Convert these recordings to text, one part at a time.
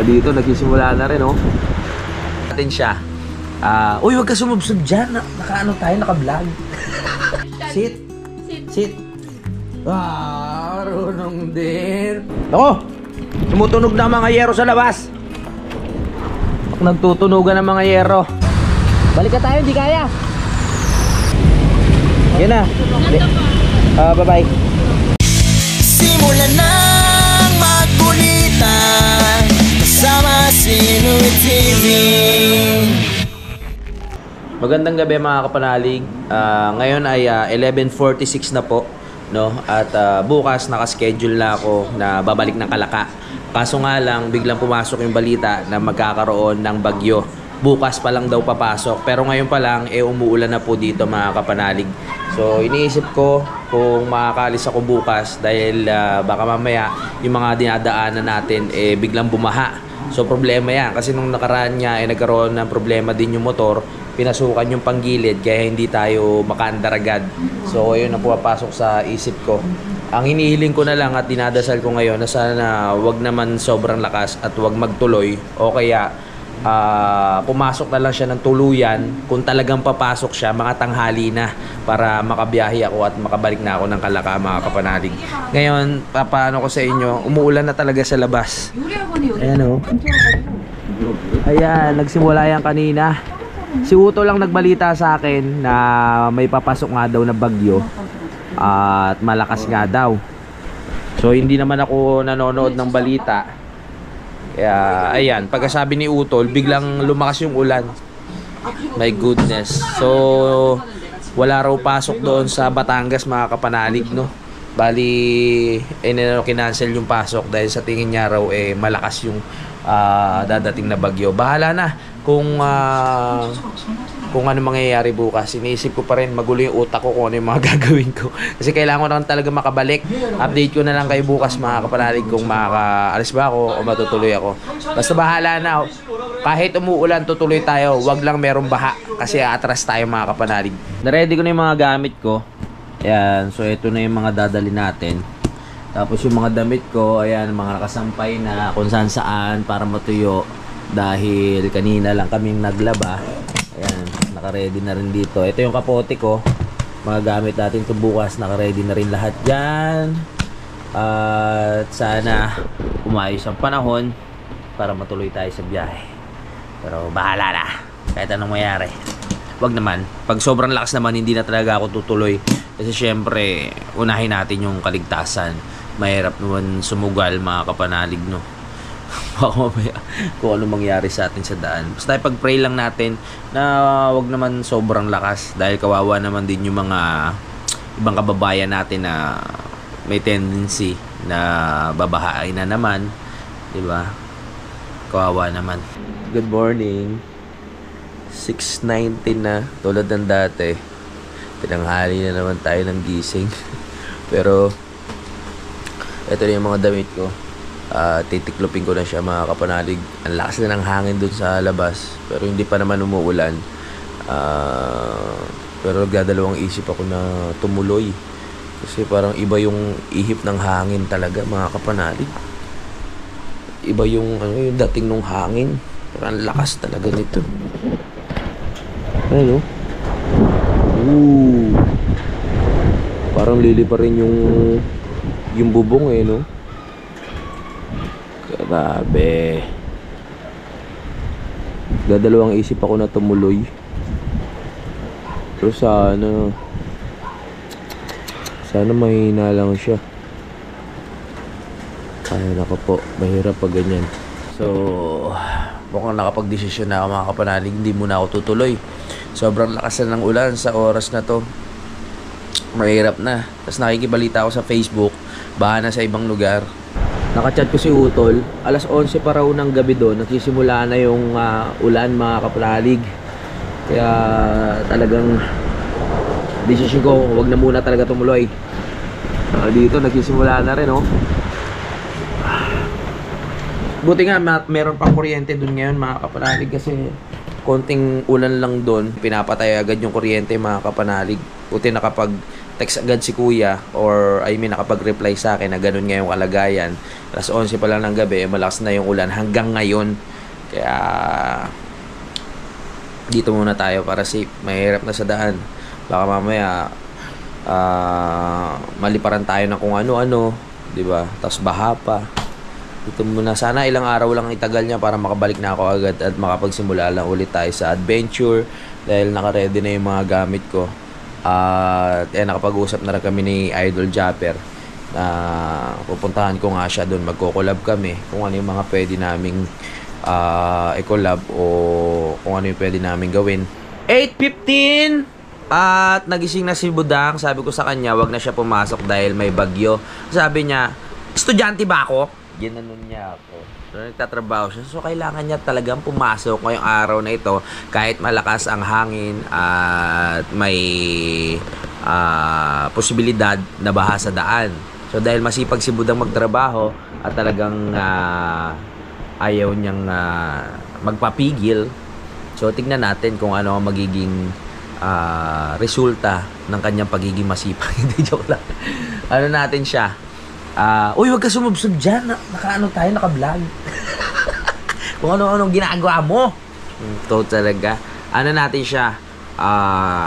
Dito nagsisimula na rin, oh. Natin siya. Uy, wag ka sumubsob dyan. Naka-ano tayo, naka-vlog. Sit. Sit. Marunong din. Ako, tumutunog na mga yero sa labas. Nagtutunugan ng mga yero. Balik ka tayo, di kaya. Yan na. Bye-bye. Simulan ng magkulitan kasama si Louie TV. Magandang gabi mga kapanalig. Ngayon ay 11:46 na po, no? At bukas naka-schedule na ako na babalik ng Kalaka. Kaso nga lang biglang pumasok yung balita na magkakaroon ng bagyo. Bukas pa lang daw papasok, pero ngayon pa lang umuulan na po dito mga kapanalig. So iniisip ko kung makakalis ako bukas dahil baka mamaya yung mga dinadaanan natin biglang bumaha. So problema yan kasi nung nakaraan niya nagkaroon ng problema din yung motor, pinasukan yung panggilid kaya hindi tayo makaandar agad. So yun ang pumapasok sa isip ko. Ang hinihiling ko na lang at dinadasal ko ngayon na sana wag naman sobrang lakas at wag magtuloy o kaya pumasok na lang siya ng tuluyan. Kung talagang papasok siya, mga tanghali na para makabiyahe ako at makabalik na ako ng Kalaka mga kapanalig. Ngayon, papaano ko sa inyo, umuulan na talaga sa labas. Ayan o. Ayan, nagsimula yan kanina. Si Uto lang nagbalita sa akin na may papasok nga daw na bagyo at malakas nga daw. So hindi naman ako nanonood ng balita. Kaya ayan, pagkasabi ni Utol, biglang lumakas yung ulan. My goodness. So wala raw pasok doon sa Batangas mga kapanalig, no? Bali kinancel yung pasok dahil sa tingin niya raw malakas yung dadating na bagyo. Bahala na kung ano mangyayari bukas. Iniisip ko pa rin, magulo yung utak ko kung ano yung mga gagawin ko. Kasi kailangan ko na talaga makabalik. Update ko na lang kayo bukas mga kapanalig kung makakaalis ba ako o matutuloy ako. Basta bahala na. Kahit umuulan, tutuloy tayo. Wag lang merong baha kasi atras tayo mga kapanalig. Naready ko na yung mga gamit ko. Ayan, so ito na yung mga dadali natin. Tapos yung mga damit ko, ayan, mga nakasampay na kung saan para matuyo. Dahil kanina lang kaming naglaba. Ayan, naka-ready na rin dito. Ito yung kapote ko. Mga gamit natin ito bukas. Naka-ready na rin lahat dyan. At sana umayos ang panahon para matuloy tayo sa biyahe. Pero bahala na. Kahit anong mayari. Wag naman. Pag sobrang lakas naman, hindi na talaga ako tutuloy. Kasi syempre, unahin natin yung kaligtasan. Mahirap naman sumugal mga kapanalig, no? Baka mamaya kung ano mangyari sa atin sa daan. Basta pag-pray lang natin na wag naman sobrang lakas dahil kawawa naman din yung mga ibang kababayan natin na may tendency na babahain na naman, di ba? Kawawa naman. Good morning. 6:19 na tulad ng dati. Tinanghali na naman tayo ng gising. Pero ito na yung mga damit ko. Titiklopin ko na siya mga kapanalig. Ang lakas na ng hangin dun sa labas pero hindi pa naman umuulan. Pero nagdadalawang isip ako na tumuloy kasi parang iba yung ihip ng hangin talaga mga kapanalig. Iba yung yung dating ng hangin. Parang lakas talaga nito. Ano? Parang lili pa rin yung bubong no? Grabe. Dadalawang isip ako na tumuloy. Pero sana mahina lang siya. Ay nako po, mahirap pag ganyan. So mukhang nakapag-desisyon na ako mga kapanalig. Hindi muna ako tutuloy. Sobrang lakas na ng ulan sa oras na to. Mahirap na. Tapos nakikibalita ako sa Facebook, baha na sa ibang lugar. Nakachat ko si Utol, alas 11 pa raw ng gabi doon, nagsisimula na yung ulan mga kapanalig. Kaya talagang decision ko, wag na muna talaga tumuloy. Dito nagsisimula na rin, oh. Buti nga meron pang kuryente doon ngayon mga kapanalig kasi konting ulan lang doon, pinapatay agad yung kuryente mga kapanalig. Buti nakapag text agad si kuya or I mean nakapag-reply sa akin na ganun nga yung kalagayan. Alas 11 pa lang ng gabi, malakas na yung ulan hanggang ngayon. Kaya dito muna tayo para safe. Mahirap na sa daan. Baka mamaya maliparan tayo ng kung ano-ano, 'di ba? Tapos baha pa. Dito muna. Sana ilang araw lang itagal niya para makabalik na ako agad at makapagsimula lang ulit tayo sa adventure dahil naka-ready na yung mga gamit ko. At nakapag-usap na rin kami ni Idol Japper na pupuntahan ko nga siya doon, magko-collab kami kung ano yung mga pwede naming i-collab o kung ano yung pwede naming gawin. 8:15 at nagising na si Budang. Sabi ko sa kanya wag na siya pumasok dahil may bagyo. Sabi niya, estudyante ba ako? Ginanon niya ako. So, nagtatrabaho siya. So, kailangan niya talagang pumasok ngayong araw na ito kahit malakas ang hangin at may posibilidad na baha sa daan. So, dahil masipag si Budang magtrabaho at talagang ayaw niyang magpapigil. So, tignan natin kung ano ang magiging resulta ng kanyang pagiging masipag. Hindi, joke lang. Ano natin siya? Uy, wag ka sumubsob dyan. Naka-ano tayo, naka-vlog. Kung ano-anong ginagawa mo. Ito talaga. Ano natin siya?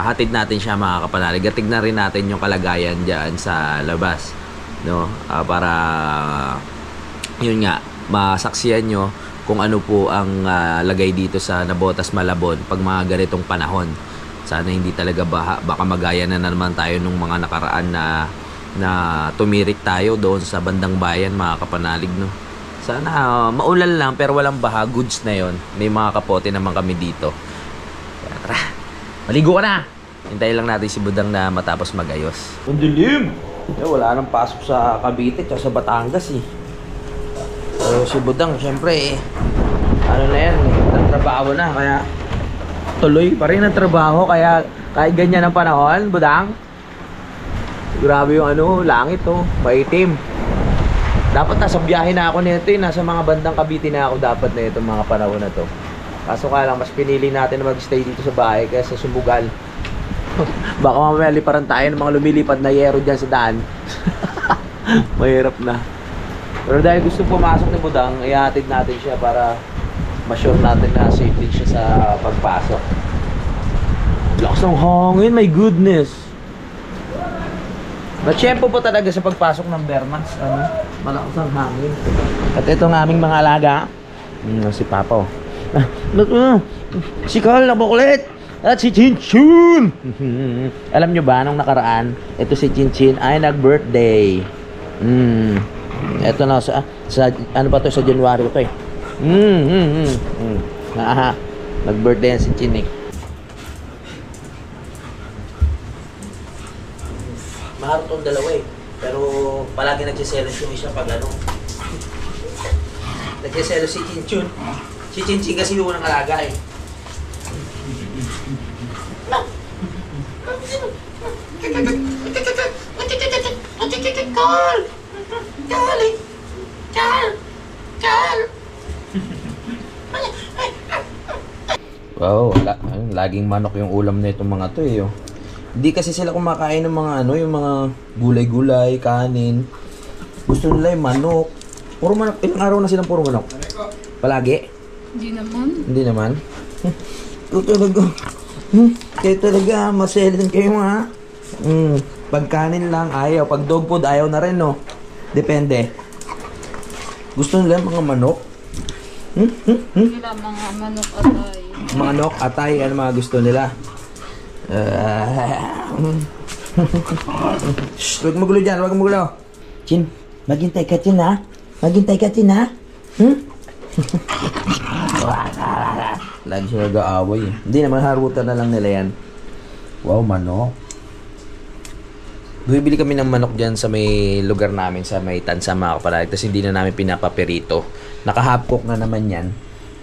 Hatid natin siya mga kapanalig. At tignan rin natin yung kalagayan dyan sa labas. No? Para, yun nga, masaksiyan nyo kung ano po ang lagay dito sa Nabotas Malabon pag mga ganitong panahon. Sana hindi talaga baha. Baka magaya na naman tayo nung mga nakaraan na tumirik tayo doon sa bandang bayan mga kapanalig, no. Sana maulan lang pero walang baha, goods na yon. May mga kapote naman kami dito. Kaya tara, maligo ka na. Hintayin lang natin si Budang na matapos magayos. Ang dilim. Wala nang pasok sa Cavite at sa Batangas eh. So, si Budang syempre ano na yan, nagtrabaho na kaya tuloy pa rin ang trabaho kaya kahit ganyan ang panahon, Budang. Grabe yung langit maitim. Dapat nasa biyahe na ako nito nasa mga bandang Cavite na ako dapat na itong mga panahon na to. Kaso kaya lang, mas pinili natin na mag-stay dito sa bahay kaysa sa Sumbugal. Baka mamaya liparan tayo ng mga lumilipad na yero dyan sa daan. Mahirap na. Pero dahil gusto pumasok ni Budang, ihatid natin siya para ma-sure natin na safe din siya sa pagpasok. Lakas ng hangin, my goodness. Matsyempo po talaga sa pagpasok ng Bermans, malakas ang hangin. At ito ng aming mga alaga. Si Papa, si Carl na bukulit. At si Chinchin. Alam nyo ba, nung nakaraan, ito si Chinchin ay nag-birthday. Ito na, sa ano pa to, sa January to eh. Nag-birthday yan si Chinik. Maharap tong dalawa eh. Pero palagi nagsiselos yung isa pag nagsiselos si Chinchin. Si Chinchin kasi yung unang alaga eh. Wow, laging manok yung ulam na itong mga to eh. Hindi kasi sila kumakain ng mga yung mga gulay-gulay, kanin. Gusto nila yung manok. Puro manok. Ilang araw na silang puro manok? Palagi? Hindi naman. Hindi naman? Kayo talaga, maselin kayo ha. Pag kanin lang, ayaw. Pag dog food, ayaw na rin, no? Depende. Gusto nila mga manok? Nila mga manok atay. Manok, atay, ano mga gusto nila? Shh, huwag magulo dyan, huwag magulo. Chin, maghintay ka, Chin, ha? Maghintay ka, Chin, ha? Lagi siya nag-aaway eh. Hindi naman, harutan na lang nila yan. Wow, manok. Bumibili kami ng manok dyan sa may lugar namin, sa may Tansa mga kapalalig. Tapos hindi na namin pinapaperito. Naka-half cook na naman yan.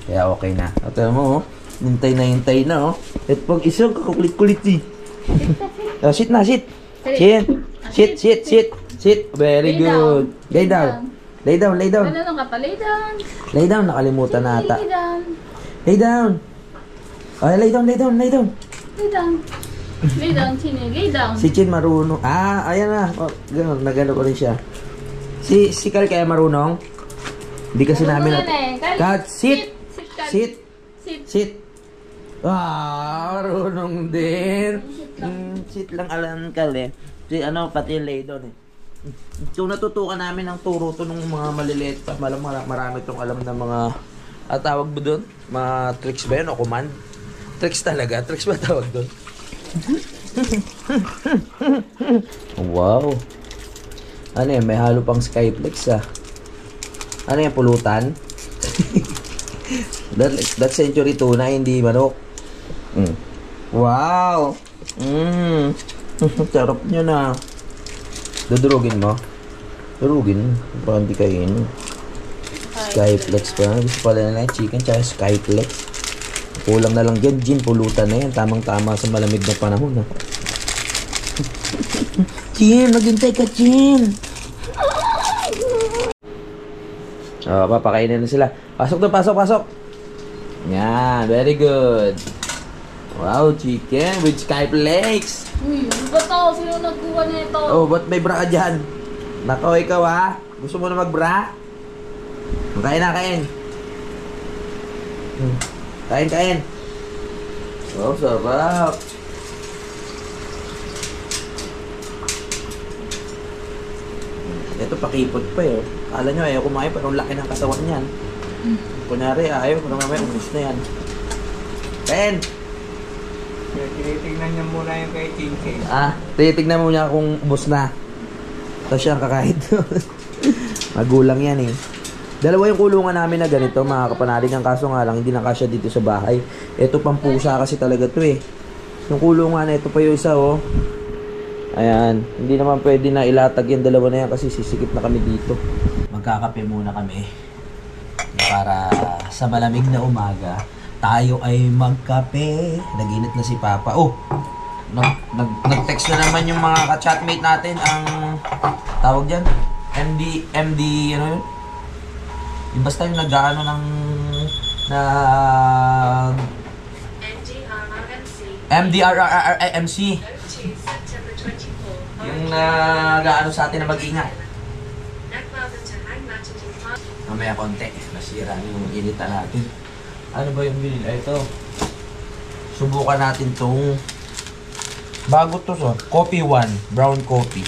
Kaya okay na. At alam mo, hintay na, oh. At pag isang kakulit-kulit eh. Sit na, sit. Sit. Very good. Lay down. Lay down. Ano ka pa? Lay down. Lay down, nakalimutan na ata. Lay down. Lay down. Ay, lay down. Lay down. Lay down, Chini. Lay down. Si Chin marunong. Ah, ayan na. Oh, ganun, nagano ko rin siya. Si Kal kaya marunong? Hindi kasi namin Marunong yan eh. Kal, Kat, sit. Sit, Kal. Sit. Sit. Sit. Ah, marunong din. Sit lang alam Kal eh. Si ano, pati yung lay doon eh. So natutukan namin ng turo to ng mga maliliit pa. Marami tong alam na mga tawag mo doon? Mga tricks ba yun o command? Tricks talaga? Tricks ba tawag doon? Wow. Ano yan? May halo pang Skyflex ah. Ano yan? Pulutan? that century tuna, hindi manok. Wow. Sarap nyo na. Dudurugin mo? Durugin. Baka hindi kainin. Skyflex pa. Gusto pala na chicken tsaka Skyflex. Kulang na lang dyan. Gin, pulutan na yan. Tamang-tama sa malamig na panahon. Chin, maghintay ka, Chin. Papakainin na sila. Pasok na, pasok. Yan, very good. Wow, chicken with Skyflex. Uy, ano ba to? Sino nagkuha nito? Oh, ba't may bra ka dyan? Nako, ikaw ha? Gusto mo na mag-bra? Kain na, kain. Kain. Oh, sarap. Ito, pakipot pa eh. Kala nyo, ayaw kumain pa. Ang laki ng katawan niyan. Kunyari, ayaw. Kung naman may umus na yan. Kain! Tinitignan niya muna yung kay Chinky. Titignan mo niya kung ubos na. Tapos siya kakain doon. Magulang yan eh. Dalawa yung kulungan namin na ganito, mga kapanalig. Ang kaso nga lang, hindi na kasya dito sa bahay. Ito pang pusa kasi talaga to eh. Yung kulungan na ito pa yung isa oh. Ayan. Hindi naman pwede na ilatag yung dalawa na yan kasi sisikip na kami dito. Magkakape muna kami. Para sa malamig na umaga, tayo ay magkape. Naginit na si Papa. Oh! Nag-text na naman yung mga ka-chatmate natin ang tawag dyan? MD, ano yun? Yung basta yung nag-ano ng MDRRMC. Yung nag-ano sa atin na mag-ingat. Mamaya konti. Nasira yung initan natin. Ano ba yung binili? Ito. Subukan natin tong bago to so. Coffee One. Brown coffee.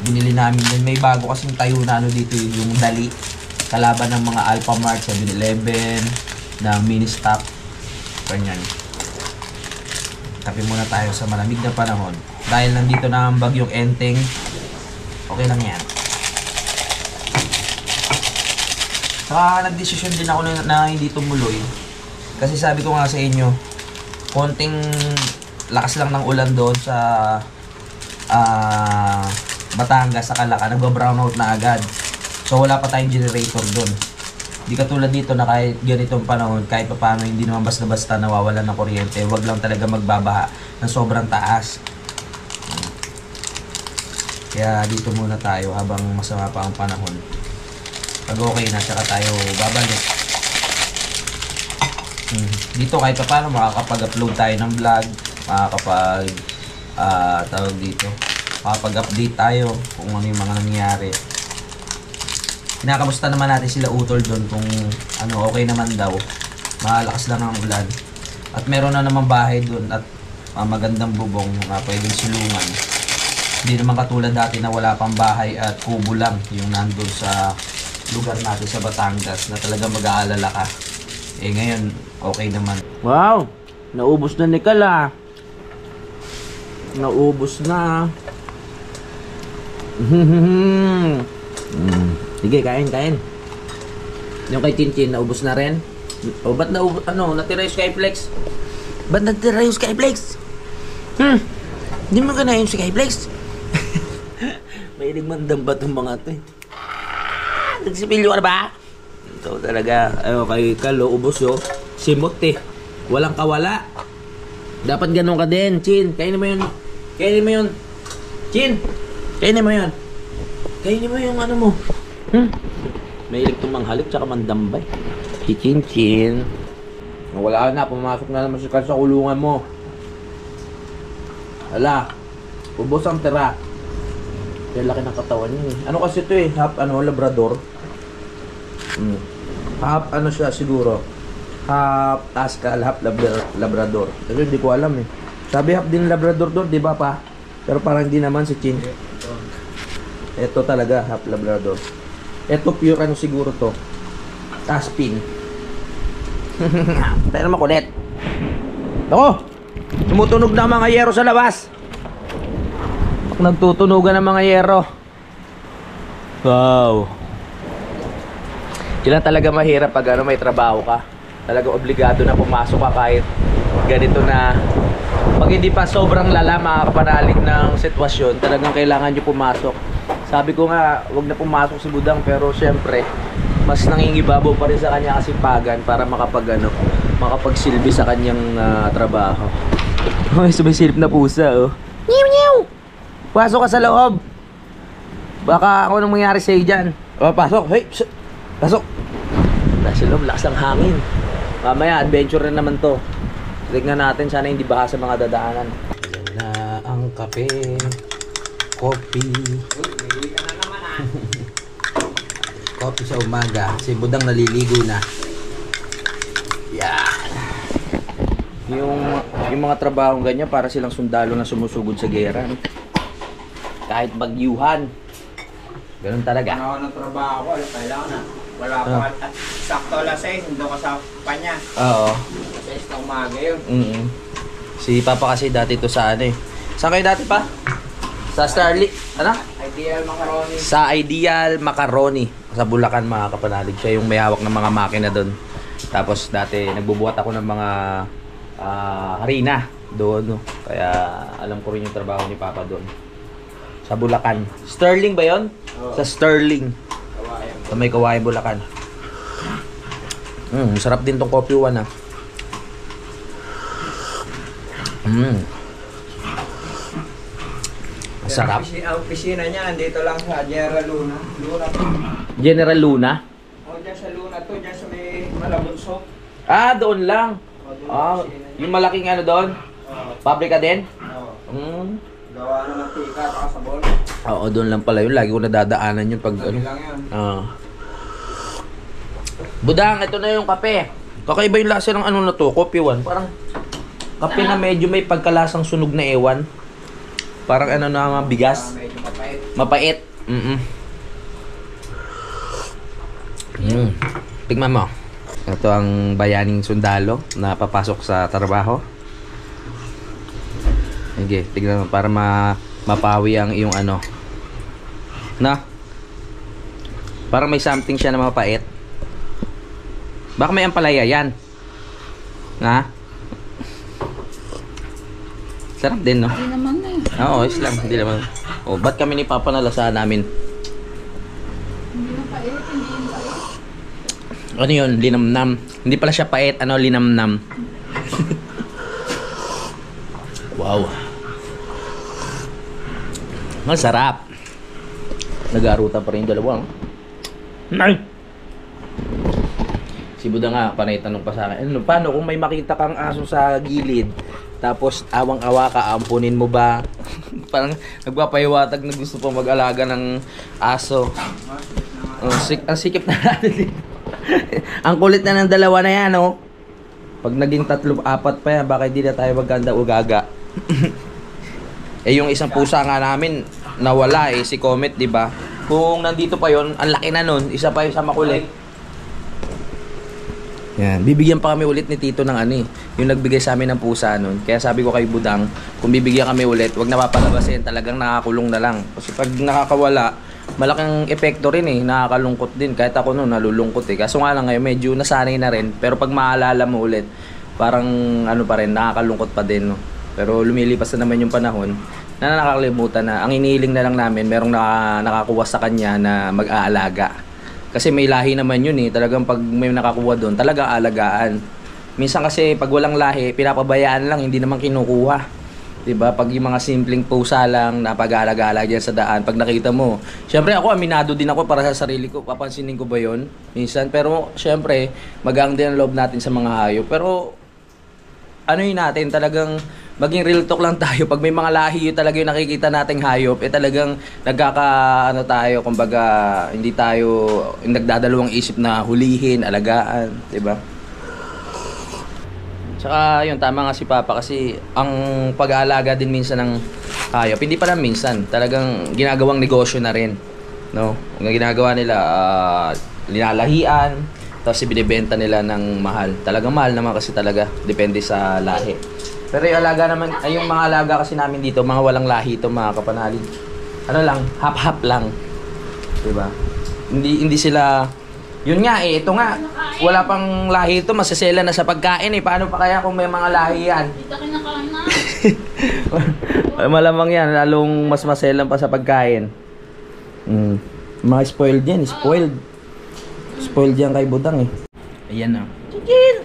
Binili namin din. May bago kasing tayo na ano dito yung dali. Kalaban ng mga Alphamart, 7-Eleven, ng Ministop. Ganyan. Kape muna tayo sa malamig na panahon. Dahil nandito na ang bagyong Enteng. Okay lang yan. Saka nagdesisyon din ako na hindi tumuloy. Kasi sabi ko nga sa inyo, konting lakas lang ng ulan doon sa Batangas sa Calaca, nagba-brownout na agad. So wala pa tayong generator doon. Di katulad dito na kahit ganitong panahon, kahit pa paano hindi naman basta-basta nawawalan ng kuryente. Wag lang talaga magbabaha ng sobrang taas. Kaya dito muna tayo habang masama pa ang panahon. Pag okay na, saka tayo babalik. Dito kahit pa paano makakapag-upload tayo ng vlog, tawag dito, makakapag-update tayo kung ano yung mga nangyayari. Kinakamusta naman natin sila Utol doon kung ano, okay naman daw. Malakas lang ang ulan. At meron na naman bahay doon at magandang bubong na pwedeng silungan. Hindi naman katulad dati na wala pang bahay at kubo lang yung nandun sa lugar natin sa Batangas na talaga mag-aalala ka. Eh ngayon, okay naman. Wow! Naubos na ni Kala. Naubos na. Sige, kain. Yung kay Chinchin, naubos na rin. O, ba't naubos, natira yung Skyflex? Ba't natira yung Skyflex? Hindi mo ka na yung Skyflex? May nagmandam ba itong mga ito eh? Nagsipilyo ka na ba? Ito talaga, kay Kalo, ubos yo. Simot eh. Walang kawala. Dapat ganun ka din, Chin. Kainin mo yun. Chin! Kainin mo yun. Kainin mo yung ano mo. May itong manghalik tsaka mandambay. Si Chin. Wala na, pumasok na naman si Carl sa kulungan mo. Ala, ubos ang tira. Kaya laki ng katawan niya eh. Ano kasi ito eh, half Labrador. Half ano siya siguro. Half Pascal, half Labrador. Kasi hindi ko alam eh. Sabi half din Labrador doon, di ba pa? Pero parang hindi naman si Chin. Ito talaga, half Labrador. Ito pure ano siguro to. Aspin. Pero makulit. Ako! Tumutunog na mga yero sa labas. Nagtutunugan ng mga yero. Wow. Yun lang talaga mahirap pag may trabaho ka. Talaga obligado na pumasok ka kahit ganito na. Pag hindi pa sobrang lala makakapanalig ng sitwasyon, talagang kailangan nyo pumasok. Sabi ko nga, wag na pumasok si Budang, pero syempre mas nangingibabaw pa rin sa kanya kasipagan para makapagsilbi sa kanyang trabaho. Ay, sumisilip na pusa oh. Nyew nyew! Pasok ka sa loob. Baka ako nang mangyari sa'yo dyan. Pasok, hey! Pasok! Nasa loob, lakas ng hangin. Mamaya, adventure na naman to. Tignan natin, sana hindi baha sa mga dadaanan. Yan na ang kape. Coffee. Coffee sa umaga. Si Budang naliligo na. Yan. Yung mga trabahong ganyan, para silang sundalo na sumusugod sa gera. Kahit bagyuhan. Ganun talaga. Ano ng trabaho ko, kailangan na. Wala pa. Sakto alas 6, doon ka sa panya. Oo. Alas 6 na umaga yun. Si Papa kasi dati to sa ano eh. Saan kayo dati pa? Sa Starlit. Ano? Ideal Macaroni. Sa Ideal Macaroni. Sa Bulacan mga kapanalig. Siya yung may hawak ng mga makina doon. Tapos dati nagbubuhat ako ng mga harina doon. No? Kaya alam ko rin yung trabaho ni Papa doon. Sa Bulacan. Sterling ba yon? Oo. Sa Sterling. Kawayan. Sa may Kawayan, Bulacan. Masarap din tong Coffee One ah. Masarap. Ang opisina niya, nandito lang sa General Luna. General Luna? O, dyan sa Luna to, dyan sa may Malabunso. Ah, doon lang. O, doon Ah, ang opisina niya. yung malaking ano doon? Oo. Pabrika din? Oo. Gawa na ng tika, pasabol. Oo, doon lang pala yun. Lagi ko nadadaanan yun pag ano. Sabi lang yun. Budang, ito na yung kape. Kakaiba yung lasa ng ano na to, Coffee One. Parang kape na medyo may pagkalasang sunog na ewan. Parang ano na bigas. Medyo mapait. Mapait. Tignan mo. Ito ang bayaning sundalo na papasok sa trabaho. Sige, tignan mo para mapawi ang iyong ano. Na? Parang may something siya na mapait. Baka may ampalaya yan. Na? Sarap din, no? Hindi naman na eh. Oo, Islam. Hindi naman. Oh, ba't kami ni Papa nalasahan namin? Hindi na pait, hindi yung pait. Ano yun? Linamnam. Hindi pala siya pait. Ano? Linamnam. Wow. Ang sarap. Nag-aarutan pa rin yung dalawa. Nay! Si Buda nga, panay tanong pa sa akin, ano, paano kung may makita kang aso sa gilid, tapos awang-awa ka, ampunin mo ba? Parang nagpapahiwatag na gusto pa mag-alaga ng aso. Ang sikip na natin dito. Ang kulit na ng dalawa na yan, oh. Pag naging 3-4 pa yan, baka hindi na tayo magkanda o gaga. Eh yung isang pusa nga namin, nawala eh, si Comet, di ba? Kung nandito pa yon, ang laki na nun, isa pa yung sa makulit. Yan, bibigyan pa kami ulit ni Tito ng ano eh, yung nagbigay sa amin ng pusa nun. Kaya sabi ko kay Budang, kung bibigyan kami ulit, wag na papalabasin, talagang nakakulong na lang. Kasi pag nakakawala, malaking epekto rin eh, nakakalungkot din. Kahit ako noon nalulungkot eh. Kaso nga lang ngayon, medyo nasanay na rin. Pero pag maalala mo ulit, parang ano pa rin, nakakalungkot pa din. No? Pero lumilipas na naman yung panahon, na nakakalimutan na. Ang inihiling na lang namin, merong nakakuha sa kanya na mag-aalaga. Kasi may lahi naman yun eh. Talagang pag may nakakuha doon, talagang alagaan. Minsan kasi pag walang lahi, pinapabayaan lang, hindi naman kinukuha. 'Diba? Pag yung mga simpleng pusa lang na pag-aalaga diyan sa daan, pag nakita mo. Syempre ako aminado din ako para sa sarili ko, papansinin ko ba 'yon minsan, pero syempre magaan din ang loob natin sa mga hayop. Pero ano yun natin, talagang maging real talk lang tayo. Pag may mga lahi yun talaga yung nakikita nating hayop, talagang ano tayo, kumbaga hindi tayo nagdadalawang isip na hulihin, alagaan, 'di ba? Tsaka yun, tama nga si Papa kasi ang pag-aalaga din minsan ng hayop, hindi pa lang minsan, talagang ginagawang negosyo na rin, no? Ang ginagawa nila, linalahian, tapos binibenta nila ng mahal. Talagang mahal naman kasi talaga, depende sa lahi. Pero yung alaga naman, ay yung mga alaga kasi namin dito, mga walang lahi ito, mga kapanalig. Ano lang, hap-hap lang. Diba? Hindi sila, yun nga ito nga, wala pang lahi ito, masasela na sa pagkain Paano pa kaya kung may mga lahi yan? Kita kinakain na. Malamang yan, lalong mas maselan pa sa pagkain. Mga spoiled yan, spoiled. Spoiled yan kay Budang Ayan na. Chicken!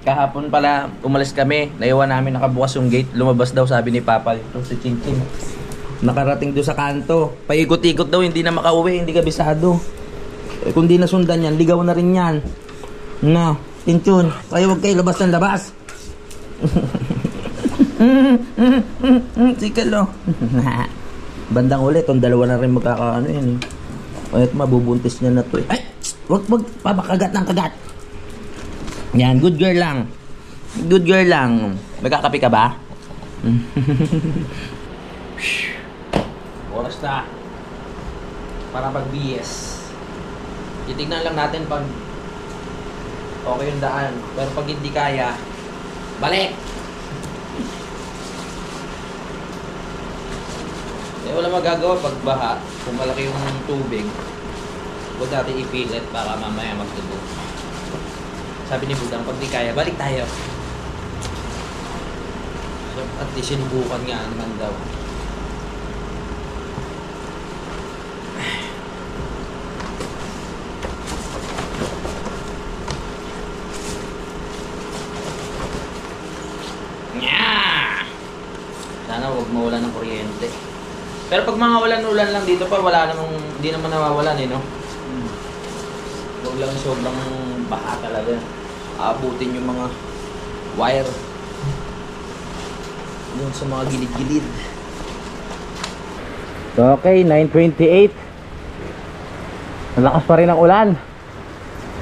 Kahapon pala, umalis kami. Naiwan namin nakabukas yung gate. Lumabas daw, sabi ni Papa. Ito si Chinchin. Nakarating doon sa kanto. Paikot-ikot daw, hindi na makauwi, hindi kabisado. Kung di nasundan yan, ligaw na rin yan. No, Chinchin, kayo wag kayo labas ng labas. Sikalo. Bandang ulit, itong dalawa na rin magkakaano yan At mabubuntis niya na to Ay! Wag pabakagat ng kagat. Yan, good girl lang. Good girl lang. Magkakape ka ba? Oras na. Para pag-BS. Titignan lang natin pag okay yung daan. Pero pag hindi kaya, balik! Wala magagawa pag baha. Kung malaki yung tubig, huwag natin ipilit para mamaya magtubo. Sabi ni Budang, pag di kaya, balik tayo. So, at least sinubukan nga naman daw. Sana huwag mawalan ng kuryente. Pero pag mga ulan-ulan lang dito pa, wala namang, hindi naman nawawalan no? Huwag lang sobrang baha talaga. Aabutin yung mga wire doon sa mga gilid-gilid. Okay, 9:28. Malakas pa rin ang ulan.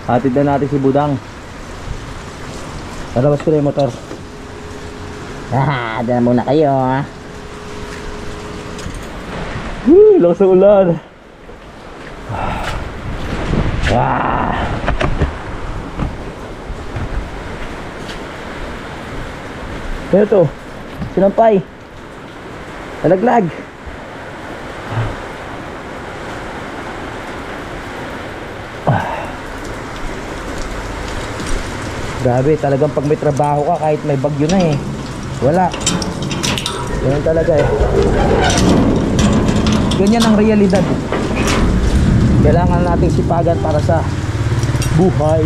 Hatid na natin si Budang. Palabas ko na yung motor. Dyan muna kayo lakas ng ulan. Ito, sinampay. Nalaglag. Grabe, talagang pag may trabaho ka, kahit may bagyo na wala. Ganyan talaga Ganyan ang realidad. Kailangan nating sipagan para sa buhay.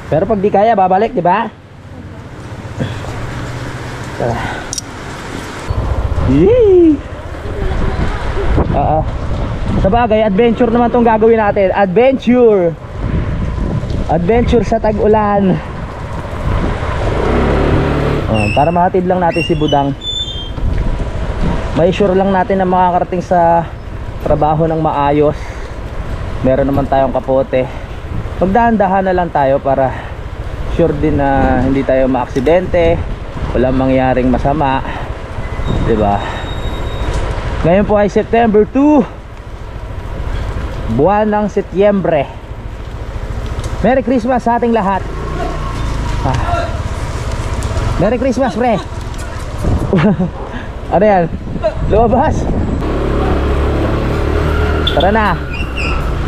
Pero pag di kaya, babalik, di ba? Yee! Sabagay, adventure naman tong gagawin natin. Adventure! Adventure sa tag-ulan. Para mahatid lang natin si Budang. May sure lang natin na makakarating sa trabaho ng maayos. Meron naman tayong kapote. Magdahan-dahan na lang tayo para sure din na hindi tayo maaksidente, walang mangyaring masama, diba? Ngayon po ay September 2, buwan ng Setyembre. Merry Christmas sa ating lahat. Merry Christmas, pre. Ano yan? Lumabas. Tara na.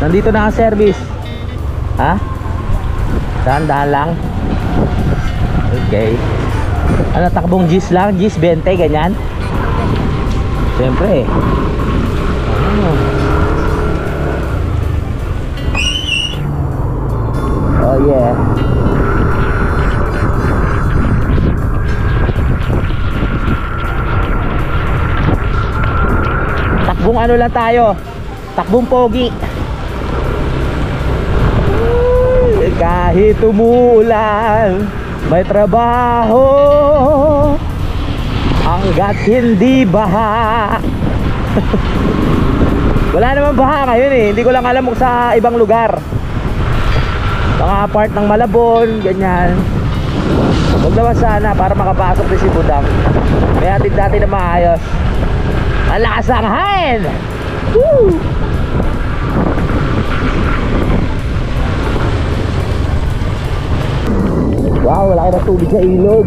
Nandito na ang service. Dahan-dahan lang. Okay. Ano, takbong gis lang? Gis 20, ganyan? Siyempre. Oh yeah. ano lang tayo, takbong pogi. Kahit umuulan, may trabaho hanggat hindi baha. Wala naman baha ngayon eh. Hindi ko lang alam kung sa ibang lugar, mga part ng Malabon, ganyan. Huwag naman sana para makapasok din si Budang. May hatid natin na maayos. Malakas ang hangin. Woo! Wow, wala na tubig sa ilog.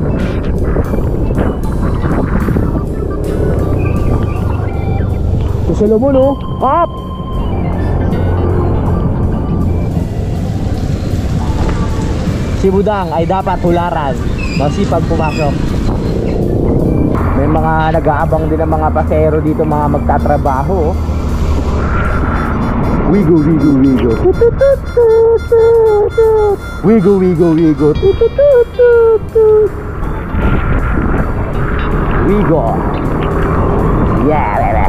Susulo mo no? Up! Si Budang ay dapat hularan, masipag pumasok. May mga nag-aabang din ng mga pasero dito, mga magtatrabaho. Wigo, wigo, wigo. Wigo, wigo, wigo. Wigo. Yeah, bebe.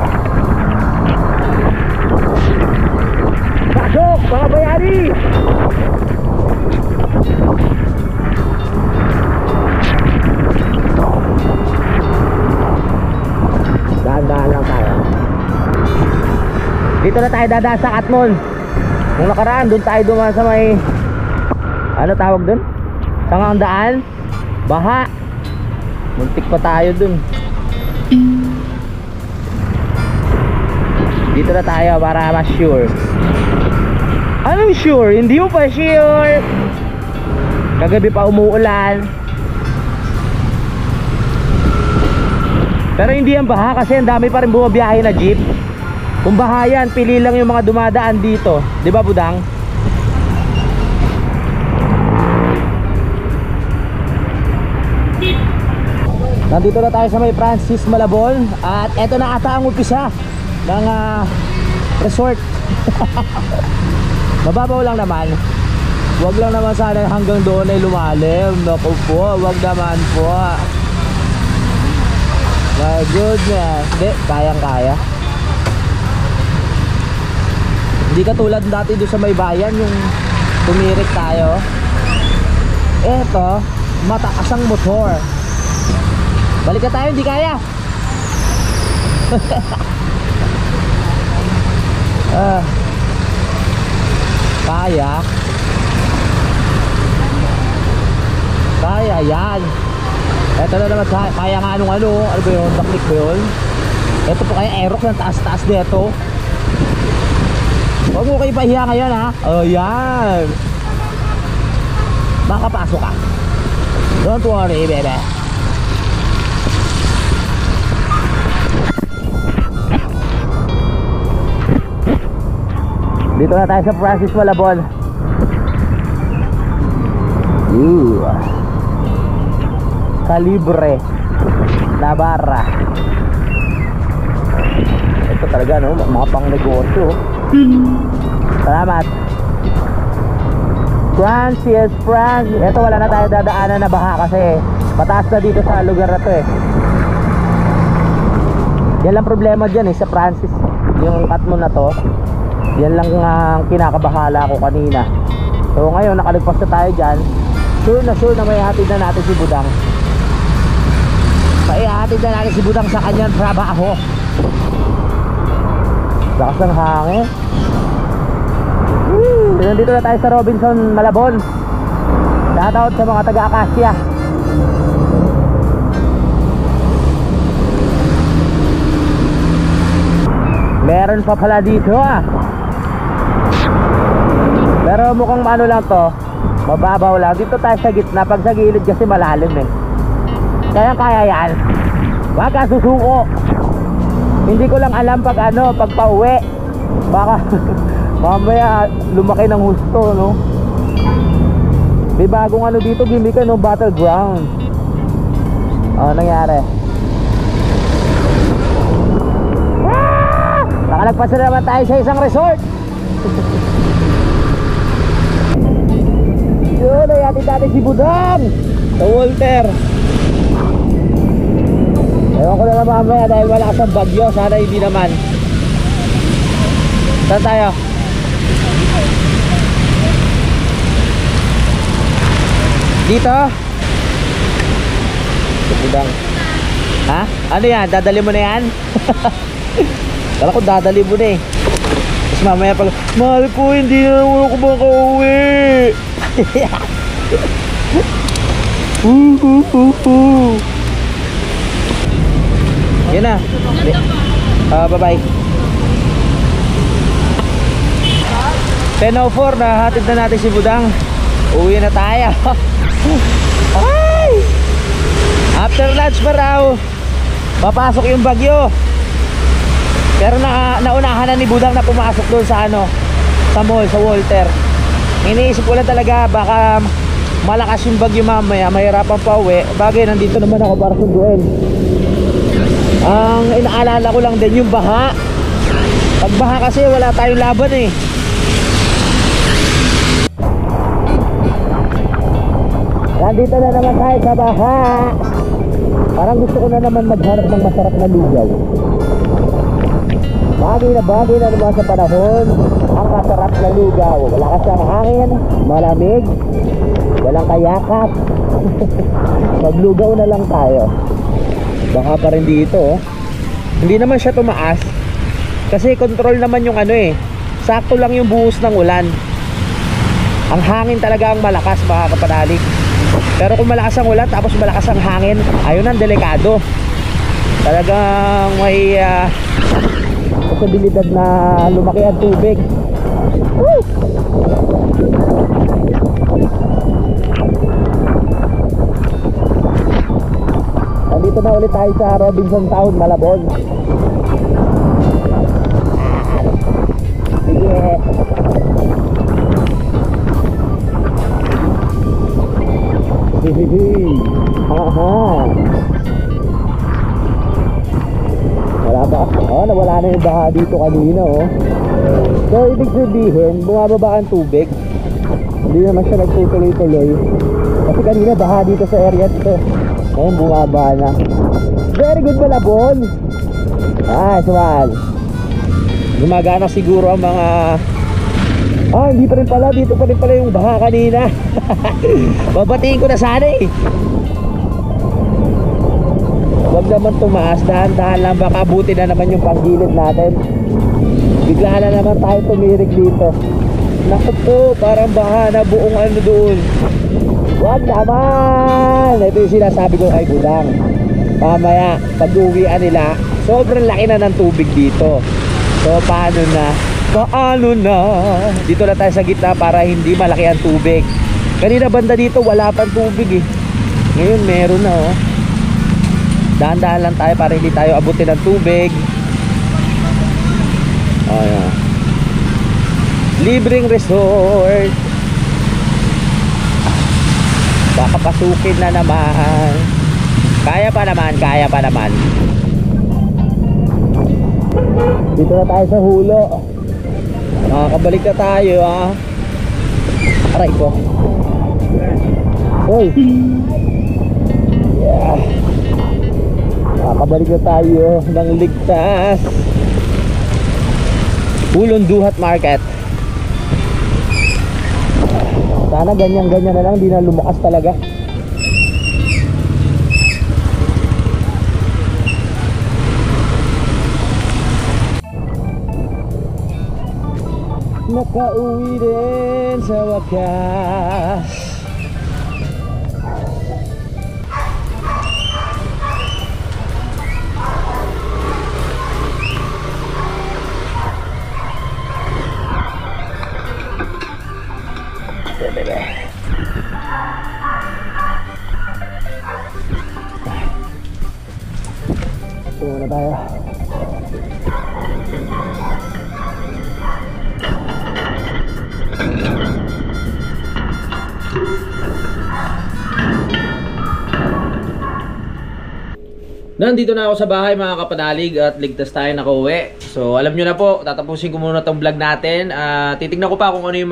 Pasok, mga bayani! Dahan-dahan lang tayo. Dito na tayo dadaan sa Katmon. Nung nakaraan, doon tayo dumaan sa may, ano tawag doon? Tangang daan. Baha. Muntik pa tayo doon. Dito na tayo para mas sure. Anong sure? Hindi mo pa sure. Kagabi pa umuulan. Pero hindi yan baha kasi ang dami pa rin bumabiyahe na jeep. Kung baha yan, pili lang yung mga dumadaan dito. Di ba, Budang? Nandito na tayo sa may Francis Malabon. At eto na ata ang umpisa ng resort. Mababaw lang naman. Huwag lang naman sana hanggang doon ay lumalim. Naku po, huwag naman po. My goodness. Hindi, kayang-kaya. Hindi katulad dati doon sa may bayan, yung tumirik tayo. Eto, mataas ang motor. Balik na tayo, hindi kaya. Kaya. Kaya yan. Eto na naman, kaya nga anong ano ba yun, taklik ba yun? Eto po kaya aerox ng taas-taas dito. Huwag mo kayo pahiya ngayon ha. Oh yan. Makapasok ka. Don't worry bebe. Dito na tayo sa Francis Malabon. Calibre Navarra. Ito talaga no, mga pang negosyo. Salamat Francis. Ito wala na tayo dadaanan na baha kasi mataas na dito sa lugar na to eh. Yan lang problema dyan eh sa Francis. Yung Katmon na to, yan lang ang kinakabahala ko kanina. So ngayon nakalagpas na tayo dyan. Sure na may hatid na natin si Budang. Paihatid na natin si Budang sa kanyang trabaho. Lakas ng hangin. Nandito na tayo sa Robinson Malabon. Shoutout sa mga taga-Acacia. Meron pa pala dito pero mukhang ano lang to, mababaw lang. Dito tayo sa gitna, pag sa gilid kasi malalim eh. Kaya yan. Wag ka susuko. Hindi ko lang alam pag pag pauwi baka mamaya lumaki ng husto no. May bagong dito, gimmick no, battleground. Nangyari. Nakalagpas na naman tayo sa isang resort. Yun, ayatid natin si Budang sa Walter. Ewan ko na mamaya dahil malakas ang bagyo. Sana hindi naman. Saan tayo? Dito? Budang. Ha? Ano yan? Dadali mo na yan? Kala ko dadali mo na eh. Tapos mamaya pag, mahal ko, hindi na naman ako makauwi. Yan na. Bye-bye. 10:04 na hatid na natin si Budang. Uwi na tayo. Ay! After lunch pa raw, papasok yung bagyo. Pero naunahan na ni Budang na pumasok doon sa ano, sa mall, sa Walter. Iniisip ko lang talaga baka malakas yung bagyo mamaya, mahirapan pa uwi. Bagay, nandito naman ako para sunduin. Ang inaalala ko lang din yung baha. Pag baha kasi wala tayong laban eh. Nandito na naman tayo sa baha. Parang gusto ko na naman maghanap ng masarap na lugaw. Bagay na naman sa panahon ang masarap na lugaw. Wala kasang hangin, malamig, walang kayakap. Maglugaw na lang tayo. Baka pa rin dito oh. Hindi naman siya tumaas kasi control naman yung ano eh. Sakto lang yung buhos ng ulan. Ang hangin talaga ang malakas, mga kapanalig. Pero kung malakas ang ulan tapos malakas ang hangin, ayun ang delikado. Talagang may posibilidad na lumaki ang tubig. Woo! Nandito na ulit tayo sa Robinson Town, Malabon. Sige. Aha. Wala ba? Oh, nawala na yung baha dito kanina oh. So ibig sabihin, bumababa ang tubig. Hindi naman siya nagtutuloy-tuloy. Kasi kanina baha dito sa area to. Ngayon bumaba na. Very good Malabon. Sumal. Gumagana siguro ang mga hindi pa rin pala. Dito pa rin pala yung baha kanina. Babatiin ko na sana eh. Huwag naman tumaas. Dahan-dahan lang. Baka buti na naman yung panggilid natin. Bigla na naman tayo tumirik dito. Naku po, parang baha na buong ano doon. Huwag naman. Ito yung sinasabi ko kay Budang. Mamaya pag-uwian nila, sobrang laki na ng tubig dito. So paano na? Dito na tayo sa gitna para hindi malaki ang tubig. Kanina banda dito wala pang tubig eh. Ngayon meron na oh. Dahan-dahan lang tayo para hindi tayo abutin ng tubig. Ayan. Libreng resort. Baka pasukin na naman. Kaya pa naman. Dito na tayo sa Hulo. Makakabalik na tayo Aray ko. Hoy. Yeah. Makakabalik na tayo ng ligtas. Hulon Duhat Market. Sana ganyan-ganyan na lang, di na lumakas talaga. Nakauwi din sa wakas. Ito muna tayo. Nandito na ako sa bahay mga kapanalig at ligtas tayo nakauwi. So alam nyo na po, tatapusin ko muna tong vlog natin. Titignan ko pa kung ano yung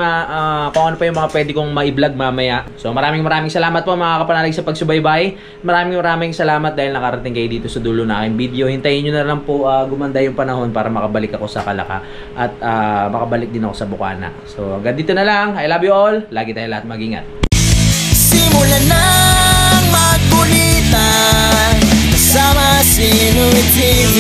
kung ano pa yung mga pwede kong ma-vlog mamaya. So maraming salamat po mga kapanalig sa pagsubaybay. Maraming salamat dahil nakarating kayo dito sa dulo na aking video. Hintayin nyo na lang po gumanda yung panahon para makabalik ako sa Kalaka at makabalik din ako sa Bukana. So hanggang dito na lang. I love you all. Lagi tayo lahat mag-ingat. Simulan ng magkulitan kasama si Inuit TV.